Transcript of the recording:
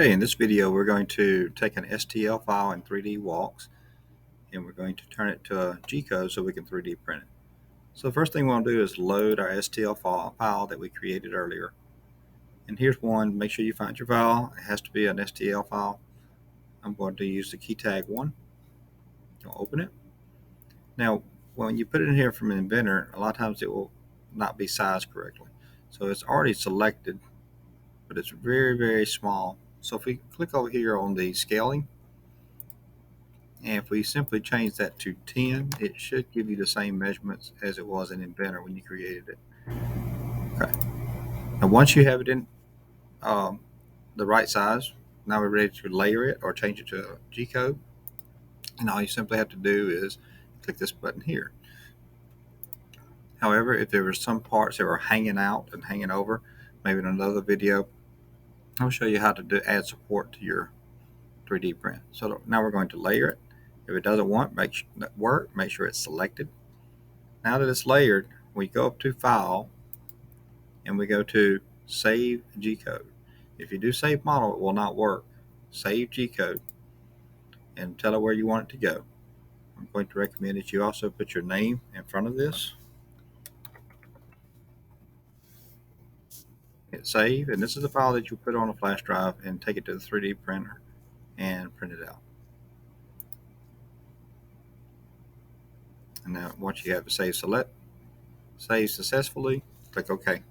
Okay, in this video we're going to take an STL file in 3D WOX and we're going to turn it to a G-code so we can 3D print it. So the first thing we want to do is load our STL file that we created earlier. And here's one. Make sure you find your file. It has to be an STL file. I'm going to use the key tag 1. I'll open it. Now when you put it in here from an inventor, a lot of times it will not be sized correctly. So it's already selected, but it's very, very small. So if we click over here on the scaling, and if we simply change that to 10, it should give you the same measurements as it was in Inventor when you created it. Okay. Now once you have it in the right size, now we're ready to layer it or change it to a G-code. And all you simply have to do is click this button here. However, if there were some parts that were hanging out and hanging over, maybe in another video, I'll show you how to add support to your 3D print. So now we're going to layer it. If it doesn't make sure it's selected. Now that it's layered, we go up to File and we go to Save G-code. If you do Save Model, it will not work. Save G-code and tell it where you want it to go. I'm going to recommend that you also put your name in front of this. Hit Save, and this is the file that you put on a flash drive and take it to the 3D printer and print it out. And now once you have it saved successfully, click OK.